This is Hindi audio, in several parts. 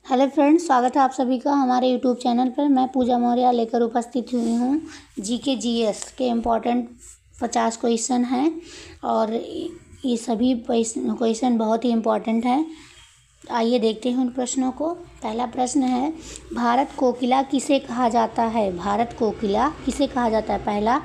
हेलो फ्रेंड्स, स्वागत है आप सभी का हमारे यूट्यूब चैनल पर। मैं पूजा मौर्य लेकर उपस्थित हुई हूँ। जीके जीएस के इम्पोर्टेंट 50 क्वेश्चन हैं और ये सभी क्वेश्चन बहुत ही इम्पोर्टेंट हैं। आइए देखते हैं उन प्रश्नों को। पहला प्रश्न है, भारत कोकिला किसे कहा जाता है? भारत कोकिला किसे कहा जाता है? पहला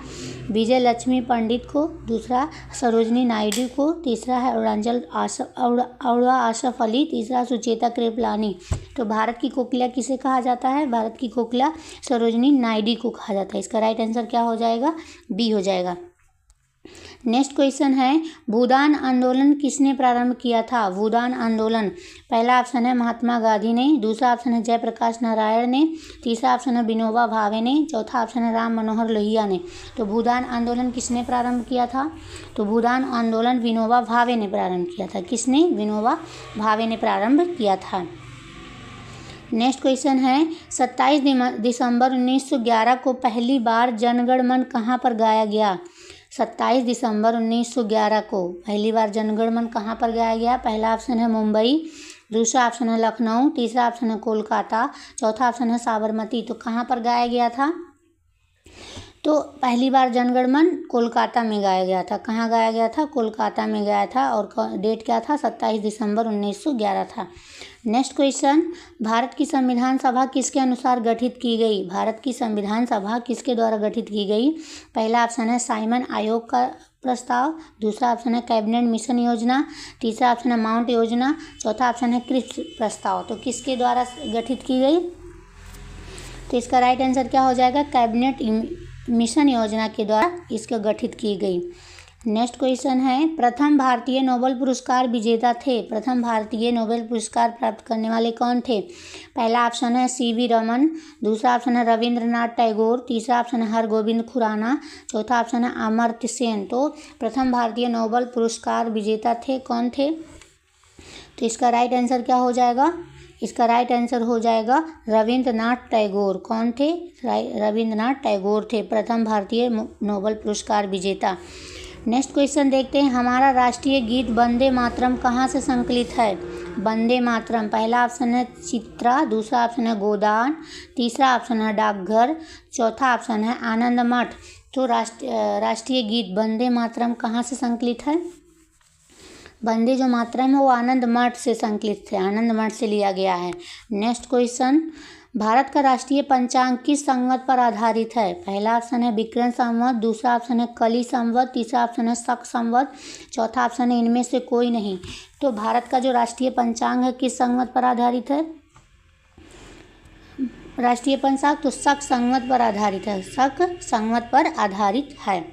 विजय लक्ष्मी पंडित को, दूसरा सरोजनी नायडू को, तीसरा है अरुणा आसफ अली, तीसरा सुचेता कृपलानी। तो भारत की कोकिला किसे कहा जाता है? भारत की कोकिला सरोजनी नायडू को कहा जाता है। इसका राइट आंसर क्या हो जाएगा? बी हो जाएगा। नेक्स्ट क्वेश्चन है, भूदान आंदोलन किसने प्रारंभ किया था? भूदान आंदोलन, पहला ऑप्शन है महात्मा गांधी ने, दूसरा ऑप्शन है जयप्रकाश नारायण ने, तीसरा ऑप्शन है विनोबा भावे ने, चौथा ऑप्शन है राम मनोहर लोहिया ने। तो भूदान आंदोलन किसने प्रारंभ किया था? तो भूदान आंदोलन विनोबा भावे ने प्रारंभ किया था। किसने? विनोबा भावे ने प्रारंभ किया था। नेक्स्ट क्वेश्चन है, 27 दिसंबर 1911 को पहली बार जनगण मन कहाँ पर गाया गया? 27 दिसंबर 1911 को पहली बार जनगण मन कहाँ पर गाया गया? पहला ऑप्शन है मुंबई, दूसरा ऑप्शन है लखनऊ, तीसरा ऑप्शन है कोलकाता, चौथा ऑप्शन है साबरमती। तो कहाँ पर गाया गया था? तो पहली बार जनगण मन कोलकाता में गाया गया था। कहाँ गाया गया था? कोलकाता में गाया था। और डेट क्या था? 27 दिसंबर 1911 था। नेक्स्ट क्वेश्चन, भारत की संविधान सभा किसके अनुसार गठित की गई? भारत की संविधान सभा किसके द्वारा गठित की गई? पहला ऑप्शन है साइमन आयोग का प्रस्ताव, दूसरा ऑप्शन है कैबिनेट मिशन योजना, तीसरा ऑप्शन है माउंट योजना, चौथा ऑप्शन है क्रिप्स प्रस्ताव। तो किसके द्वारा गठित की गई? तो इसका राइट आंसर क्या हो जाएगा? कैबिनेट मिशन योजना के द्वारा इसको गठित की गई। नेक्स्ट क्वेश्चन है, प्रथम भारतीय नोबेल पुरस्कार विजेता थे? प्रथम भारतीय नोबेल पुरस्कार प्राप्त करने वाले कौन थे? पहला ऑप्शन है सीवी रमन, दूसरा ऑप्शन है रविंद्रनाथ टैगोर, तीसरा ऑप्शन है हरगोविंद खुराना, चौथा ऑप्शन है अमर्त्य सेन। तो प्रथम भारतीय नोबेल पुरस्कार विजेता थे, कौन थे? तो इसका राइट आंसर क्या हो जाएगा? इसका राइट आंसर हो जाएगा रविंद्रनाथ टैगोर। कौन थे? रविंद्रनाथ टैगोर थे प्रथम भारतीय नोबेल पुरस्कार विजेता। नेक्स्ट क्वेश्चन देखते हैं, हमारा राष्ट्रीय गीत वंदे मातरम कहाँ से संकलित है? वंदे मातरम, पहला ऑप्शन है चित्रा, दूसरा ऑप्शन है गोदान, तीसरा ऑप्शन है डाकघर, चौथा ऑप्शन है आनंद मठ। तो राष्ट्रीय गीत वंदे मातरम कहाँ से संकलित है? वंदे जो मातरम है वो आनंद मठ से संकलित थे, आनंद मठ से लिया गया है। नेक्स्ट क्वेश्चन, भारत का राष्ट्रीय पंचांग किस संवत पर आधारित है? पहला ऑप्शन है विक्रम संवत, दूसरा ऑप्शन है कली संवत, तीसरा ऑप्शन है शक संवत, चौथा ऑप्शन है इनमें से कोई नहीं। तो भारत का जो राष्ट्रीय पंचांग है किस संवत पर आधारित है? राष्ट्रीय पंचांग तो शक संवत पर आधारित है, शक संवत पर आधारित है।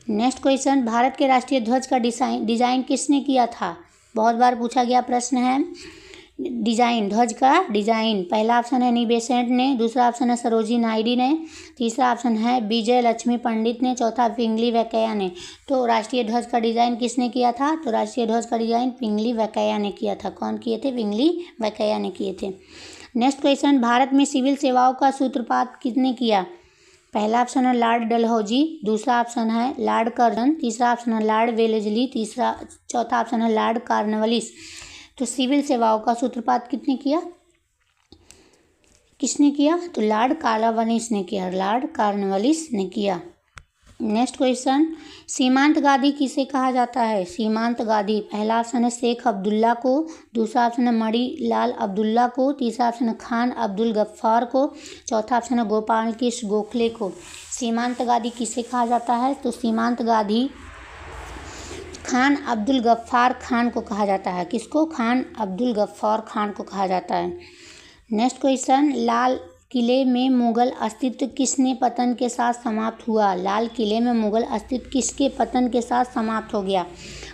नेक्स्ट क्वेश्चन, भारत के राष्ट्रीय ध्वज का डिजाइन किसने किया था? बहुत बार पूछा गया प्रश्न है। डिजाइन, ध्वज का डिजाइन, पहला ऑप्शन है नी बेसेंट ने, दूसरा ऑप्शन है सरोजिनी नायडू ने, तीसरा ऑप्शन है विजय लक्ष्मी पंडित ने, चौथा पिंगली वेंकैया ने। तो राष्ट्रीय ध्वज का डिजाइन किसने किया था? तो राष्ट्रीय ध्वज का डिजाइन पिंगली वेंकैया ने किया था। कौन किए थे? पिंगली वेंकैया ने किए थे। नेक्स्ट क्वेश्चन, भारत में सिविल सेवाओं का सूत्रपात किसने किया? पहला ऑप्शन है लॉर्ड डलहौजी, दूसरा ऑप्शन है लॉर्ड कर्जन, तीसरा ऑप्शन है लॉर्ड वेलेस्ली, चौथा ऑप्शन है लॉर्ड कॉर्नवालिस। तो सिविल सेवाओं का सूत्रपात किसने किया? तो लॉर्ड कॉर्नवालिस ने किया, लॉर्ड कॉर्नवालिस ने किया। नेक्स्ट क्वेश्चन, सीमांत गादी किसे कहा जाता है? सीमांत गादी, पहला ऑप्शन है शेख अब्दुल्ला को, दूसरा ऑप्शन है मणि लाल अब्दुल्ला को, तीसरा ऑप्शन है खान अब्दुल गफ्फार को, चौथा ऑप्शन है गोपाल कृष्ण गोखले को। सीमांत गादी किसे कहा जाता है? तो सीमांत गादी खान अब्दुल गफ्फार खान को कहा जाता है। किसको? खान अब्दुल गफ्फार खान को कहा जाता है। नेक्स्ट क्वेश्चन, लाल किले में मुगल अस्तित्व किसने पतन के साथ समाप्त हुआ? लाल किले में मुगल अस्तित्व किसके पतन के साथ समाप्त हो गया?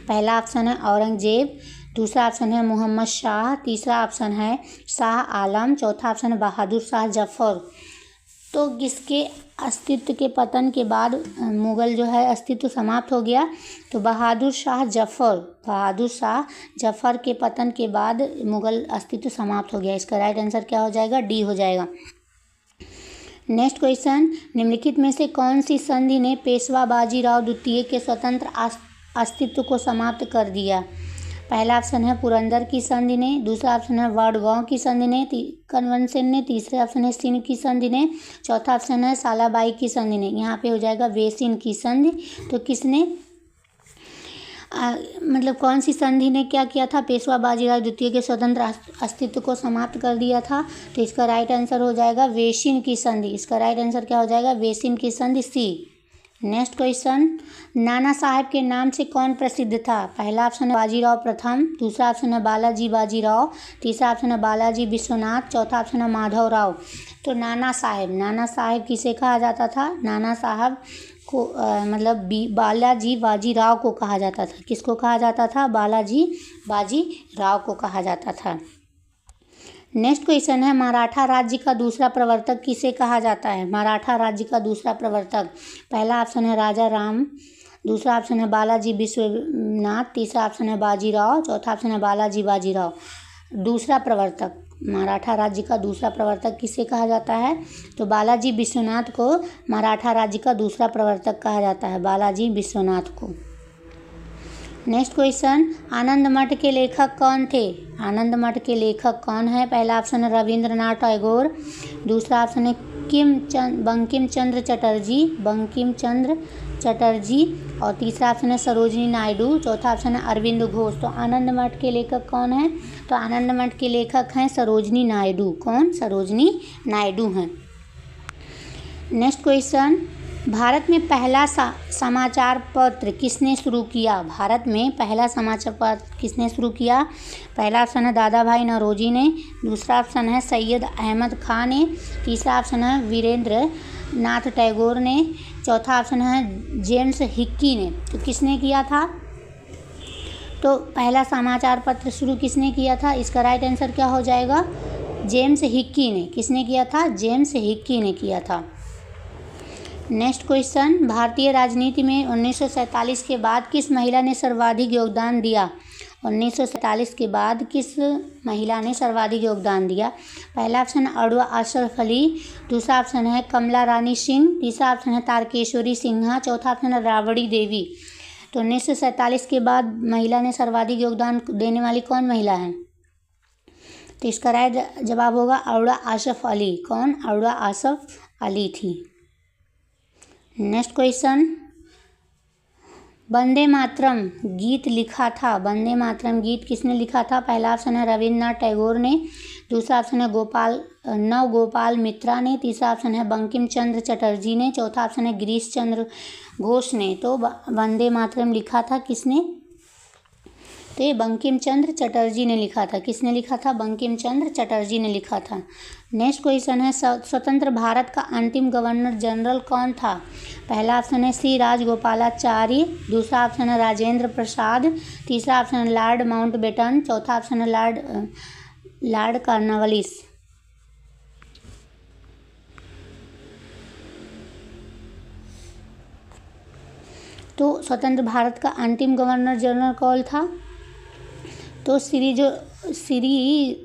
पहला ऑप्शन है औरंगजेब, दूसरा ऑप्शन है मोहम्मद शाह, तीसरा ऑप्शन है शाह आलम, चौथा ऑप्शन है बहादुर शाह जफर। तो किसके अस्तित्व के पतन के बाद मुगल जो है अस्तित्व समाप्त हो गया? तो बहादुर शाह जफर के पतन के बाद मुगल अस्तित्व समाप्त हो गया। इसका राइट आंसर क्या हो जाएगा? डी हो जाएगा। नेक्स्ट क्वेश्चन, निम्नलिखित में से कौन सी संधि ने पेशवा बाजीराव द्वितीय के स्वतंत्र अस्तित्व को समाप्त कर दिया? पहला ऑप्शन है पुरंदर की संधि ने, दूसरा ऑप्शन है वडगांव की संधि ने, कन्वेंशन ने, तीसरा ऑप्शन है सिंध की संधि ने, चौथा ऑप्शन है सालाबाई की संधि ने। यहाँ पे हो जाएगा वेसिन की संधि। तो किसने मतलब कौन सी संधि ने क्या किया था? पेशवा बाजीराव द्वितीय के स्वतंत्र अस्तित्व को समाप्त कर दिया था। तो इसका राइट आंसर हो जाएगा वेसिन की संधि। इसका राइट आंसर क्या हो जाएगा? वेसिन की संधि, सी। नेक्स्ट क्वेश्चन, नाना साहेब के नाम से कौन प्रसिद्ध था? पहला ऑप्शन है बाजीराव प्रथम, दूसरा ऑप्शन है बालाजी बाजीराव, तीसरा ऑप्शन है बालाजी विश्वनाथ, चौथा ऑप्शन है माधवराव। तो नाना साहेब किसे कहा जाता था? नाना साहब को मतलब बालाजी बाजीराव को कहा जाता था। किसको कहा जाता था? बालाजी बाजीराव को कहा जाता था। नेक्स्ट क्वेश्चन है, मराठा राज्य का दूसरा प्रवर्तक किसे कहा जाता है? मराठा राज्य का दूसरा प्रवर्तक, पहला ऑप्शन है राजा राम, दूसरा ऑप्शन है बालाजी विश्वनाथ, तीसरा ऑप्शन है बाजीराव, चौथा ऑप्शन है बालाजी बाजीराव। दूसरा प्रवर्तक, मराठा राज्य का दूसरा प्रवर्तक किसे कहा जाता है? तो बालाजी विश्वनाथ को मराठा राज्य का दूसरा प्रवर्तक कहा जाता है, बालाजी विश्वनाथ को। नेक्स्ट क्वेश्चन, आनंद मठ के लेखक कौन थे? आनंद मठ के लेखक कौन है? पहला ऑप्शन है रविंद्रनाथ टैगोर, दूसरा ऑप्शन है बंकिम चंद्र चटर्जी, और तीसरा ऑप्शन है सरोजनी नायडू, चौथा ऑप्शन है अरविंद घोष। तो आनंद मठ के लेखक कौन है? तो आनंद मठ के लेखक हैं सरोजनी नायडू। कौन? सरोजनी नायडू हैं। नेक्स्ट क्वेश्चन, भारत में पहला समाचार पत्र किसने शुरू किया? भारत में पहला समाचार पत्र किसने शुरू किया? पहला ऑप्शन है दादा भाई नौरोजी ने, दूसरा ऑप्शन है सैयद अहमद खान ने, तीसरा ऑप्शन है वीरेंद्र नाथ टैगोर ने, चौथा ऑप्शन है जेम्स हिक्की ने। तो किसने किया था? तो पहला समाचार पत्र शुरू किसने किया था? इसका राइट आंसर क्या हो जाएगा? जेम्स हिक्की ने। किसने किया था? जेम्स हिक्की ने किया था। नेक्स्ट क्वेश्चन, भारतीय राजनीति में 1947 के बाद किस महिला ने सर्वाधिक योगदान दिया? 1947 के बाद किस महिला ने सर्वाधिक योगदान दिया? पहला ऑप्शन है अडवा अशरफ अली, दूसरा ऑप्शन है कमला रानी सिंह, तीसरा ऑप्शन है तारकेश्वरी सिन्हा, चौथा ऑप्शन है राबड़ी देवी। तो 1947 के बाद महिला ने सर्वाधिक योगदान देने वाली कौन महिला है? तो इसका राइट जवाब होगा अडवा अशरफ अली। कौन? अडवा अशरफ अली थी। नेक्स्ट क्वेश्चन, वंदे मातरम गीत लिखा था। वंदे मातरम गीत किसने लिखा था? पहला ऑप्शन है रविंद्रनाथ टैगोर ने, दूसरा ऑप्शन है गोपाल मित्रा ने, तीसरा ऑप्शन है बंकिम चंद्र चटर्जी ने, चौथा ऑप्शन है गिरीश चंद्र घोष ने। तो वंदे मातरम लिखा था किसने? तो ये बंकिम चंद्र चटर्जी ने लिखा था। किसने लिखा था? बंकिम चंद्र चटर्जी ने लिखा था। नेक्स्ट क्वेश्चन है, स्वतंत्र भारत का अंतिम गवर्नर जनरल कौन था? पहला ऑप्शन है सी राजगोपालाचारी, दूसरा ऑप्शन है राजेंद्र प्रसाद, तीसरा ऑप्शन है लॉर्ड माउंटबेटन, चौथा ऑप्शन है लॉर्ड कॉर्नवालिस। तो स्वतंत्र भारत का अंतिम गवर्नर जनरल कौन था? तो श्री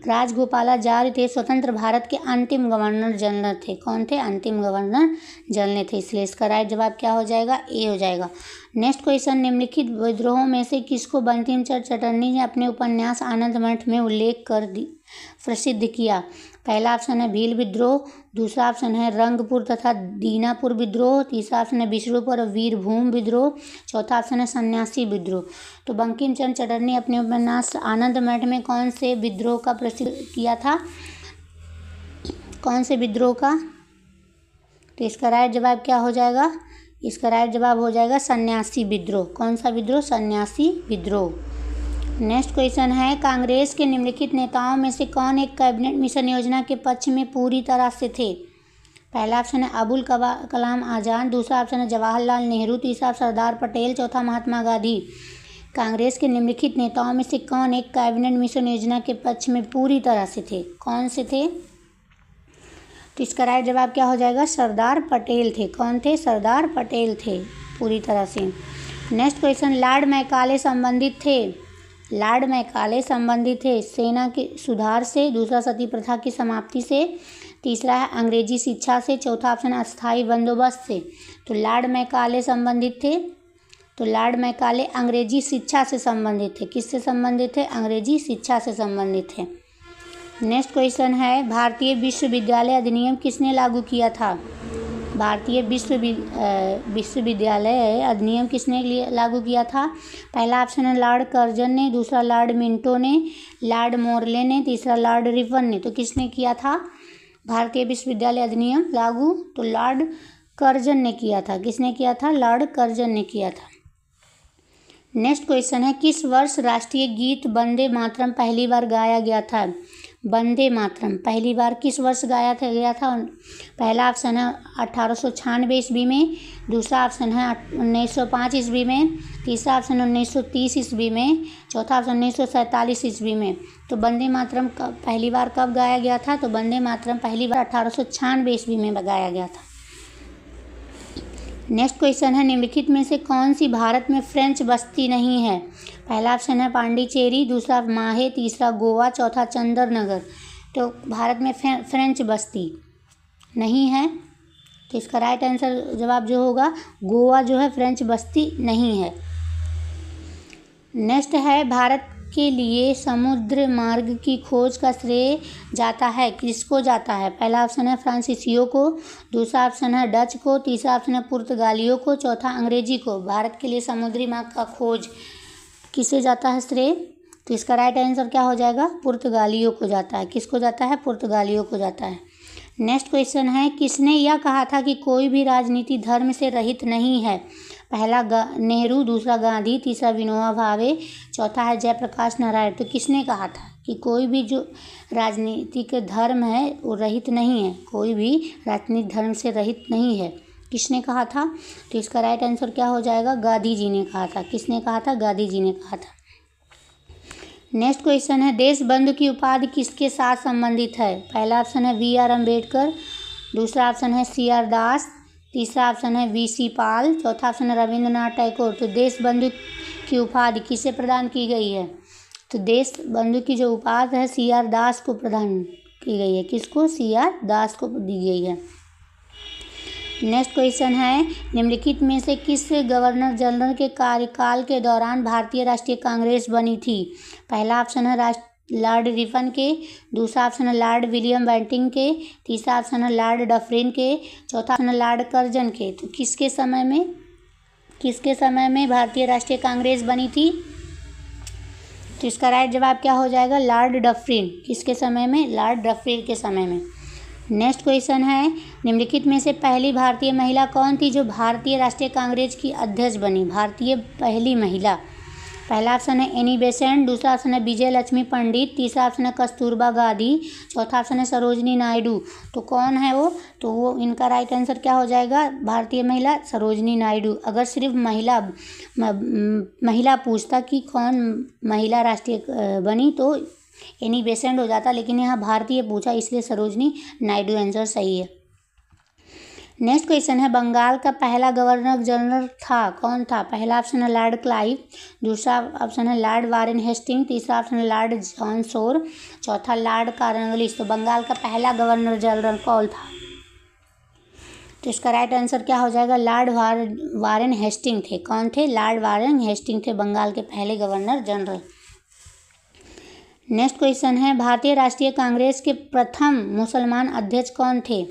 राजगोपालाचारी थे स्वतंत्र भारत के अंतिम गवर्नर जनरल थे। कौन थे? अंतिम गवर्नर जनरल थे। इसलिए इसका राइट जवाब क्या हो जाएगा? ए हो जाएगा। नेक्स्ट क्वेश्चन, निम्नलिखित विद्रोहों में से किसको बंकिम चंद्र चटर्जी ने अपने उपन्यास आनंद मठ में उल्लेख कर प्रसिद्ध किया? पहला ऑप्शन है भील विद्रोह, दूसरा ऑप्शन है रंगपुर तथा दीनापुर विद्रोह, तीसरा ऑप्शन है विष्णुपुर और वीरभूम विद्रोह, चौथा ऑप्शन है सन्यासी विद्रोह। तो बंकिम चंद्र चटर्जी ने अपने उपन्यास आनंद मठ में कौन से विद्रोह का प्रसिद्ध किया था? कौन से विद्रोह का? तो इसका राइट जवाब क्या हो जाएगा? इसका राइट जवाब हो जाएगा सन्यासी विद्रोह। कौन सा विद्रोह? सन्यासी विद्रोह। नेक्स्ट क्वेश्चन है, कांग्रेस के निम्नलिखित नेताओं में से कौन एक कैबिनेट मिशन योजना के पक्ष में पूरी तरह से थे? पहला ऑप्शन है अबुल कलाम आज़ाद, दूसरा ऑप्शन है जवाहरलाल नेहरू, तीसरा सरदार पटेल, चौथा महात्मा गांधी। कांग्रेस के निम्नलिखित नेताओं में से कौन एक कैबिनेट मिशन योजना के पक्ष में पूरी तरह से थे? कौन से थे? तो इसका राइट जवाब क्या हो जाएगा? सरदार पटेल थे। कौन थे? सरदार पटेल थे पूरी तरह से। नेक्स्ट क्वेश्चन, लॉर्ड मैकाले संबंधित थे। लॉर्ड मैकाले संबंधित थे सेना के सुधार से, दूसरा सती प्रथा की समाप्ति से, तीसरा है अंग्रेजी शिक्षा से, चौथा ऑप्शन अस्थायी बंदोबस्त से। तो लॉर्ड मैकाले संबंधित थे तो लॉर्ड मैकाले अंग्रेजी शिक्षा से संबंधित थे। किससे संबंधित थे? अंग्रेजी शिक्षा से संबंधित थे। नेक्स्ट क्वेश्चन है, भारतीय विश्वविद्यालय अधिनियम किसने लागू किया था? भारतीय विश्वविद्यालय अधिनियम किसने लागू किया था? पहला ऑप्शन है लॉर्ड कर्जन ने, दूसरा लॉर्ड मिंटो ने, लॉर्ड मोरले ने, तीसरा लॉर्ड रिपन ने। तो किसने किया था भारतीय विश्वविद्यालय अधिनियम लागू? तो लॉर्ड कर्जन ने किया था। किसने किया था? लॉर्ड कर्जन ने किया था। नेक्स्ट क्वेश्चन है, किस वर्ष राष्ट्रीय गीत वंदे मातरम पहली बार गाया गया था? वंदे मातरम पहली बार किस वर्ष गया था? पहला ऑप्शन है 1896 ईस्वी में, दूसरा ऑप्शन है 1905 ईस्वी में, तीसरा ऑप्शन 1930 ईस्वी में, चौथा ऑप्शन 1947 ईस्वी में। तो वंदे मातरम पहली बार कब गाया गया था? तो वंदे मातरम पहली बार 1896 ईस्वी में गाया गया था। नेक्स्ट क्वेश्चन है, निम्नलिखित में से कौन सी भारत में फ्रेंच बस्ती नहीं है? पहला ऑप्शन है पांडिचेरी, दूसरा माहे, तीसरा गोवा, चौथा चंदरनगर। तो भारत में फ्रेंच बस्ती नहीं है, तो इसका राइट आंसर जवाब जो होगा गोवा जो है फ्रेंच बस्ती नहीं है। नेक्स्ट है, भारत के लिए समुद्र मार्ग की खोज का श्रेय जाता है, किसको जाता है? पहला ऑप्शन है फ्रांसीसियों को, दूसरा ऑप्शन है डच को, तीसरा ऑप्शन है पुर्तगालियों को, चौथा अंग्रेजी को। भारत के लिए समुद्री मार्ग का खोज किसे जाता है श्रेय? तो इसका राइट आंसर क्या हो जाएगा? पुर्तगालियों को जाता है। किसको जाता है? पुर्तगालियों को जाता है। नेक्स्ट क्वेश्चन है, किसने यह कहा था कि कोई भी राजनीति धर्म से रहित नहीं है? पहला नेहरू, दूसरा गांधी, तीसरा विनोबा भावे, चौथा है जयप्रकाश नारायण। तो किसने कहा था कि कोई भी जो राजनीतिक धर्म है वो रहित नहीं है, कोई भी राजनीतिक धर्म से रहित नहीं है? किसने कहा था? तो इसका राइट आंसर क्या हो जाएगा? गांधी जी ने कहा था। किसने कहा था? गांधी जी ने कहा था। नेक्स्ट क्वेश्चन है, देश बंधु की उपाधि किसके साथ संबंधित है? पहला ऑप्शन है वी आर अम्बेडकर, दूसरा ऑप्शन है सी आर दास, तीसरा ऑप्शन है वी सी पाल, चौथा ऑप्शन है रविंद्रनाथ टैगोर। तो देश बंधु की उपाधि किसे प्रदान की गई है? तो देश बंधु की जो उपाधि है सी आर दास को प्रदान की गई है। किसको? सी आर दास को दी गई है। नेक्स्ट क्वेश्चन है, निम्नलिखित में से किस गवर्नर जनरल के कार्यकाल के दौरान भारतीय राष्ट्रीय कांग्रेस बनी थी? पहला ऑप्शन है लॉर्ड रिपन के, दूसरा ऑप्शन है लॉर्ड विलियम बेंटिंग के, तीसरा ऑप्शन है लॉर्ड डफरिन के, चौथा ऑप्शन है लॉर्ड कर्जन के। तो किसके समय में भारतीय राष्ट्रीय कांग्रेस बनी थी? तो इसका राइट जवाब क्या हो जाएगा? Lord Dufferin. किसके समय में? लॉर्ड डफरिन के समय में। नेक्स्ट क्वेश्चन है, निम्नलिखित में से पहली भारतीय महिला कौन थी जो भारतीय राष्ट्रीय कांग्रेस की अध्यक्ष बनी? भारतीय पहली महिला, पहला ऑप्शन है एनी बेसेंट, दूसरा ऑप्शन है विजय लक्ष्मी पंडित, तीसरा ऑप्शन है कस्तूरबा गांधी, चौथा ऑप्शन है सरोजनी नायडू। तो कौन है वो? तो वो इनका राइट आंसर क्या हो जाएगा? भारतीय महिला सरोजनी नायडू। अगर सिर्फ महिला पूछता कि कौन महिला राष्ट्रीय बनी तो एनी बेसेंट हो जाता, लेकिन यहाँ भारतीय पूछा इसलिए सरोजनी नायडू आंसर सही है। नेक्स्ट क्वेश्चन है, बंगाल का पहला गवर्नर जनरल कौन था? पहला ऑप्शन है लॉर्ड क्लाइव, दूसरा ऑप्शन है लॉर्ड वारेन हेस्टिंग, तीसरा ऑप्शन है लॉर्ड जॉन शोर, चौथा लॉर्ड कॉर्नवालिस। तो बंगाल का पहला गवर्नर जनरल कौन था? तो इसका राइट आंसर क्या हो जाएगा? लॉर्ड वारेन हेस्टिंग थे। कौन थे? लॉर्ड वारेन हेस्टिंग थे बंगाल के पहले गवर्नर जनरल। नेक्स्ट क्वेश्चन है, भारतीय राष्ट्रीय कांग्रेस के प्रथम मुसलमान अध्यक्ष कौन थे?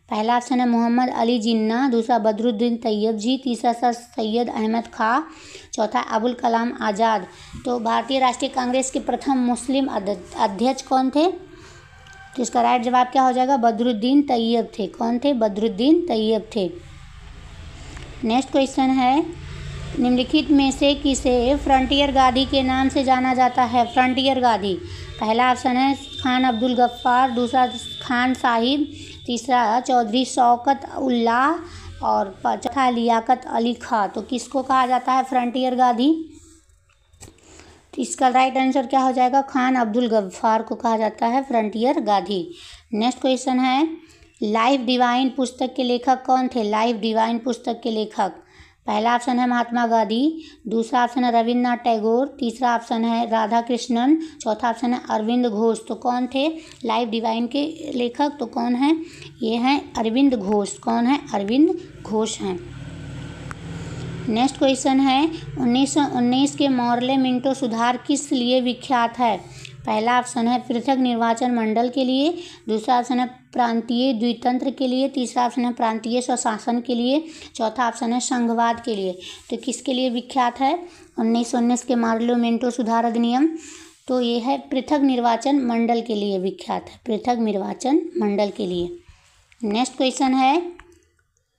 पहला ऑप्शन है मोहम्मद अली जिन्ना, दूसरा बदरुद्दीन तैयब जी, तीसरा सर सैयद अहमद खां, चौथा अबुल कलाम आज़ाद। तो भारतीय राष्ट्रीय कांग्रेस के प्रथम मुस्लिम अध्यक्ष कौन थे? तो इसका राइट जवाब क्या हो जाएगा? बदरुद्दीन तैयब थे। कौन थे? बदरुद्दीन तैयब थे। नेक्स्ट क्वेश्चन है, निम्नलिखित में से किसे फ्रंटियर गांधी के नाम से जाना जाता है? फ्रंटियर गांधी, पहला ऑप्शन है खान अब्दुल गफ्फार, दूसरा खान साहिब, तीसरा चौधरी शौकत उल्लाह और चौथा लियाकत अली खां। तो किसको कहा जाता है फ्रंटियर गांधी? तो इसका राइट आंसर क्या हो जाएगा? खान अब्दुल गफ्फार को कहा जाता है फ्रंटियर गांधी। नेक्स्ट क्वेश्चन है, लाइफ डिवाइन पुस्तक के लेखक कौन थे? लाइफ डिवाइन पुस्तक के लेखक, पहला ऑप्शन है महात्मा गांधी, दूसरा ऑप्शन है रविन्द्रनाथ टैगोर, तीसरा ऑप्शन है राधा कृष्णन, चौथा ऑप्शन है अरविंद घोष। तो कौन थे लाइफ डिवाइन के लेखक? तो कौन है? ये हैं अरविंद घोष। कौन है? अरविंद घोष हैं। नेक्स्ट क्वेश्चन है 1919 के मॉर्ले मिंटो सुधार किस लिए विख्यात है? पहला ऑप्शन है पृथक निर्वाचन मंडल के लिए, दूसरा ऑप्शन है प्रांतीय द्वितंत्र के लिए, तीसरा ऑप्शन है प्रांतीय स्वशासन के लिए, चौथा ऑप्शन है संघवाद के लिए। तो किसके लिए विख्यात है 1919 के मॉर्ले मिंटो सुधार अधिनियम? तो ये है पृथक निर्वाचन मंडल के लिए विख्यात है, पृथक निर्वाचन मंडल के लिए। नेक्स्ट क्वेश्चन है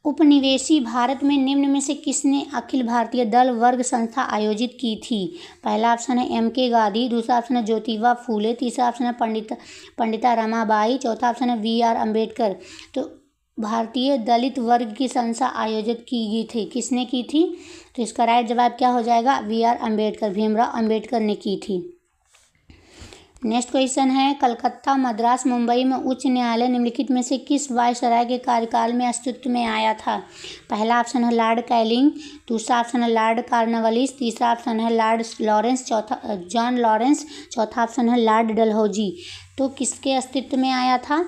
उपनिवेशी भारत में निम्न में से किसने अखिल भारतीय दल वर्ग संस्था आयोजित की थी? पहला ऑप्शन है M.K. गांधी, दूसरा ऑप्शन है ज्योतिबा फूले, तीसरा ऑप्शन है पंडिता रमाबाई, चौथा ऑप्शन है V.R. अम्बेडकर। तो भारतीय दलित वर्ग की संस्था आयोजित की गई थी, किसने की थी? तो इसका राइट जवाब क्या हो जाएगा? V.R. अम्बेडकर, भीमराव अम्बेडकर ने की थी। नेक्स्ट क्वेश्चन है कलकत्ता, मद्रास, मुंबई में उच्च न्यायालय निम्नलिखित में से किस वायसराय के कार्यकाल में अस्तित्व में आया था? पहला ऑप्शन है लॉर्ड कैनिंग, दूसरा ऑप्शन है लॉर्ड कॉर्नवालिस, तीसरा ऑप्शन है लॉर्ड लॉरेंस, जॉन लॉरेंस, चौथा ऑप्शन है लॉर्ड डलहौजी। तो किसके अस्तित्व में आया था?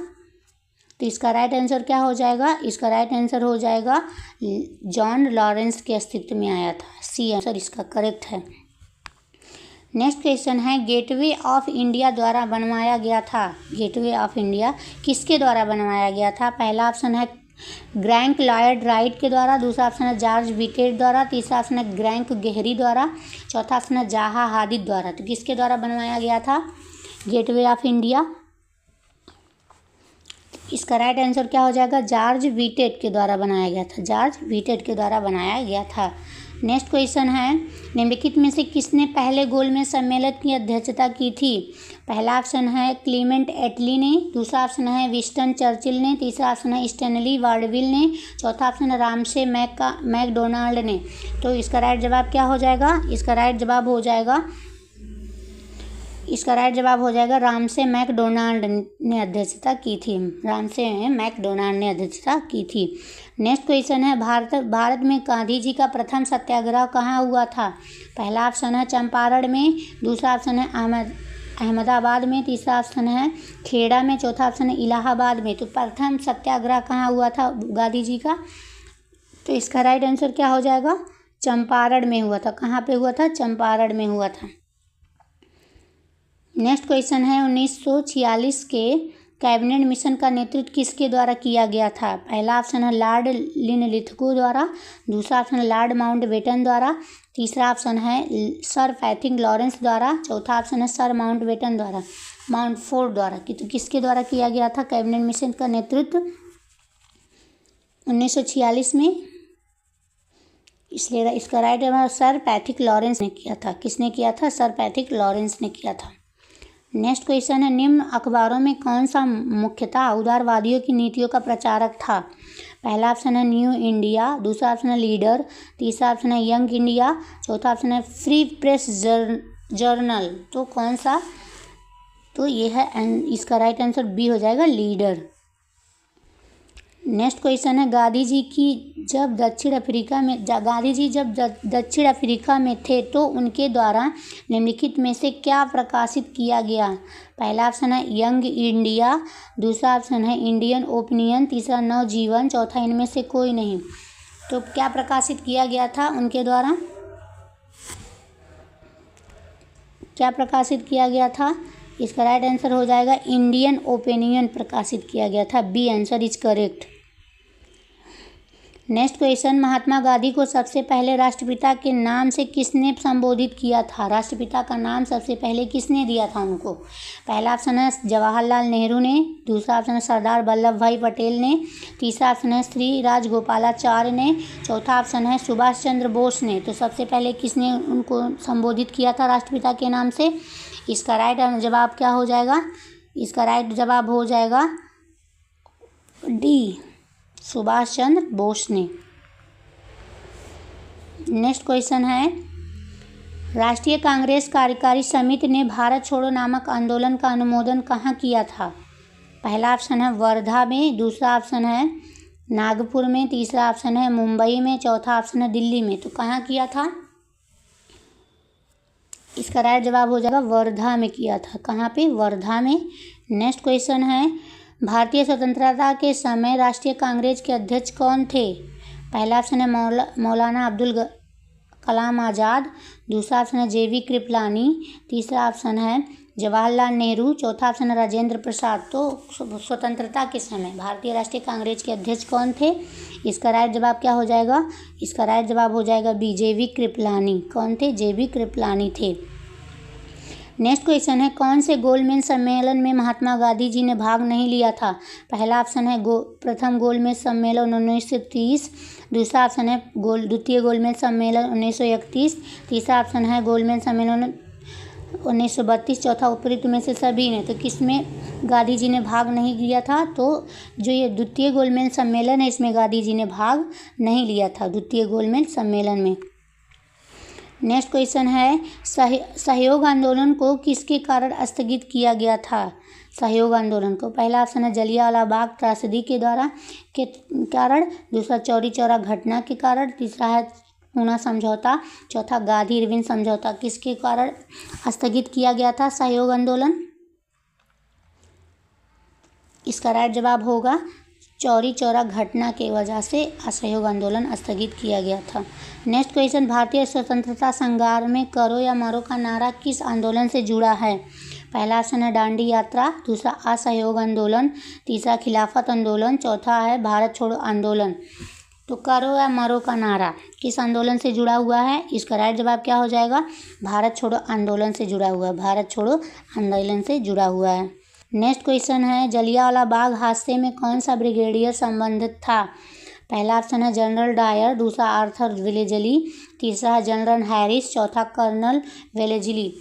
तो इसका राइट आंसर क्या हो जाएगा? इसका राइट आंसर हो जाएगा जॉन लॉरेंस के अस्तित्व में आया था। सी आंसर इसका करेक्ट है। नेक्स्ट क्वेश्चन है गेटवे ऑफ इंडिया द्वारा बनवाया गया था। गेटवे ऑफ इंडिया किसके द्वारा बनवाया गया था? पहला ऑप्शन है ग्रैंक लॉयड राइट के द्वारा, दूसरा ऑप्शन है जॉर्ज विटेट द्वारा, तीसरा ऑप्शन है ग्रैंक गेहरी द्वारा, चौथा ऑप्शन है जाहा हादिद द्वारा। तो किसके द्वारा बनवाया गया था गेटवे ऑफ इंडिया? इसका राइट आंसर क्या हो जाएगा? जॉर्ज विटेट के द्वारा बनाया गया था, जॉर्ज विटेट के द्वारा बनाया गया था। नेक्स्ट क्वेश्चन है निम्नलिखित में से किसने पहले गोलमेज सम्मेलन की अध्यक्षता की थी? पहला ऑप्शन है क्लीमेंट एटली ने, दूसरा ऑप्शन है विंस्टन चर्चिल ने, तीसरा ऑप्शन है स्टैनली वार्डविल ने, चौथा ऑप्शन है रामसे मैकडोनाल्ड ने। तो इसका राइट जवाब क्या हो जाएगा? इसका राइट जवाब हो जाएगा रामसे मैकडोनाल्ड ने अध्यक्षता की थी, रामसे मैकडोनाल्ड ने अध्यक्षता की थी। नेक्स्ट क्वेश्चन है भारत में गांधी जी का प्रथम सत्याग्रह कहाँ हुआ था? पहला ऑप्शन है चंपारण में, दूसरा ऑप्शन है अहमदाबाद में, तीसरा ऑप्शन है खेड़ा में, चौथा ऑप्शन है इलाहाबाद में। तो प्रथम सत्याग्रह कहाँ हुआ था गांधी जी का? तो इसका राइट आंसर क्या हो जाएगा? चंपारण में हुआ था। कहाँ पे हुआ था? चंपारण में हुआ था। नेक्स्ट क्वेश्चन है 1946 के कैबिनेट मिशन का नेतृत्व किसके द्वारा किया गया था? पहला ऑप्शन है लॉर्ड लिनलिथगो द्वारा, दूसरा ऑप्शन है लॉर्ड माउंटबेटन द्वारा, तीसरा ऑप्शन है सर पैथिंग लॉरेंस द्वारा, चौथा ऑप्शन है सर माउंटबेटन द्वारा, माउंटफोर्ड द्वारा। तो किसके द्वारा किया गया था कैबिनेट मिशन का नेतृत्व 1946 में? इसलिए इसका राइट है सर पैथिक लॉरेंस ने किया था। किसने किया था? सर पैथिक लॉरेंस ने किया था। नेक्स्ट क्वेश्चन है निम्न अखबारों में कौन सा मुख्यतः उदारवादियों की नीतियों का प्रचारक था? पहला ऑप्शन है न्यू इंडिया, दूसरा ऑप्शन है लीडर, तीसरा ऑप्शन है यंग इंडिया, चौथा ऑप्शन है फ्री प्रेस जर्नल। तो कौन सा? तो ये है इसका राइट आंसर बी हो जाएगा लीडर। नेक्स्ट क्वेश्चन है गांधी जी जब दक्षिण अफ्रीका में थे तो उनके द्वारा निम्नलिखित में से क्या प्रकाशित किया गया? पहला ऑप्शन है यंग इंडिया, दूसरा ऑप्शन है इंडियन ओपिनियन, तीसरा नवजीवन, चौथा इनमें से कोई नहीं। तो क्या प्रकाशित किया गया था उनके द्वारा? क्या प्रकाशित किया गया था? इसका राइट आंसर हो जाएगा इंडियन ओपिनियन प्रकाशित किया गया था। B answer is correct. Next question Mahatma Gandhi को सबसे पहले राष्ट्रपिता के नाम से किसने संबोधित किया था? राष्ट्रपिता का नाम सबसे पहले किसने दिया था उनको? पहला ऑप्शन है जवाहरलाल नेहरू ने, दूसरा ऑप्शन है सरदार वल्लभ भाई पटेल ने, तीसरा ऑप्शन है श्री राजगोपालाचार्य ने, चौथा ऑप्शन है सुभाष चंद्र बोस ने। तो सबसे पहले किसने उनको संबोधित किया था राष्ट्रपिता के नाम से? इसका राइट जवाब क्या हो जाएगा? इसका राइट जवाब हो जाएगा डी, सुभाष चंद्र बोस ने। नेक्स्ट क्वेश्चन है राष्ट्रीय कांग्रेस कार्यकारी समिति ने भारत छोड़ो नामक आंदोलन का अनुमोदन कहाँ किया था? पहला ऑप्शन है वर्धा में, दूसरा ऑप्शन है नागपुर में, तीसरा ऑप्शन है मुंबई में, चौथा ऑप्शन है दिल्ली में। तो कहाँ किया था? इसका राइट जवाब हो जाएगा वर्धा में किया था। कहाँ पे? वर्धा में। नेक्स्ट क्वेश्चन है भारतीय स्वतंत्रता के समय राष्ट्रीय कांग्रेस के अध्यक्ष कौन थे? पहला ऑप्शन है मौलाना कलाम आज़ाद, दूसरा ऑप्शन है जेवी कृपलानी, तीसरा ऑप्शन है जवाहरलाल नेहरू, चौथा ऑप्शन है राजेंद्र प्रसाद। तो स्वतंत्रता के समय भारतीय राष्ट्रीय कांग्रेस के अध्यक्ष कौन थे? इसका राइट जवाब क्या हो जाएगा? इसका राइट जवाब हो जाएगा बी, जेवी कृपलानी। कौन थे? जेवी कृपलानी थे। नेक्स्ट क्वेश्चन है, कौन से गोलमेज सम्मेलन में महात्मा गांधी जी ने भाग नहीं लिया था? पहला ऑप्शन है प्रथम गोलमेज सम्मेलन 1930, दूसरा ऑप्शन है द्वितीय गोलमेज सम्मेलन 1931, तीसरा ऑप्शन है गोलमेज सम्मेलन 1932, चौथा उपरोक्त में से सभी ने। तो किसमें गांधी जी ने भाग नहीं लिया था? तो जो ये द्वितीय गोलमेज सम्मेलन है इसमें गांधी जी ने भाग नहीं लिया था, द्वितीय गोलमेज सम्मेलन में। नेक्स्ट क्वेश्चन है, सहयोग आंदोलन को किसके कारण स्थगित किया गया था? सहयोग आंदोलन को पहला ऑप्शन है जलियांवाला बाग त्रासदी के कारण, दूसरा चौरी चौरा घटना के कारण, तीसरा है पूना समझौता, चौथा गांधी इरविन समझौता। किसके कारण स्थगित किया गया था सहयोग आंदोलन? इसका राइट जवाब होगा चौरी चौरा घटना की वजह से असहयोग आंदोलन स्थगित किया गया था। नेक्स्ट क्वेश्चन, भारतीय स्वतंत्रता संग्राम में करो या मरो का नारा किस आंदोलन से जुड़ा है? पहला ऑप्शन है दांडी यात्रा, दूसरा असहयोग आंदोलन, तीसरा खिलाफत आंदोलन, चौथा है भारत छोड़ो आंदोलन। तो करो या मरो का नारा किस आंदोलन से जुड़ा हुआ है? इसका राइट जवाब क्या हो जाएगा? भारत छोड़ो आंदोलन से जुड़ा हुआ है, भारत छोड़ो आंदोलन से जुड़ा हुआ है। नेक्स्ट क्वेश्चन है, जलियांवाला बाग हादसे में कौन सा ब्रिगेडियर संबंधित था? पहला ऑप्शन है जनरल डायर, दूसरा आर्थर वेलेज़ली, तीसरा है जनरल हैरिस, चौथा कर्नल वेलेज़ली।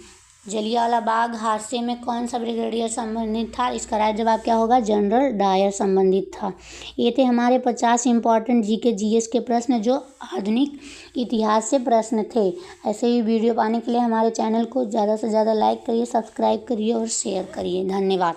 जलियांवाला बाग हादसे में कौन सा ब्रिगेडियर संबंधित था? इसका राइट जवाब क्या होगा? जनरल डायर संबंधित था। ये थे हमारे 50 इंपॉर्टेंट जीके जीएस के प्रश्न जो आधुनिक इतिहास से प्रश्न थे। ऐसे ही वीडियो पाने के लिए हमारे चैनल को ज़्यादा से ज़्यादा लाइक करिए, सब्सक्राइब करिए और शेयर करिए। धन्यवाद।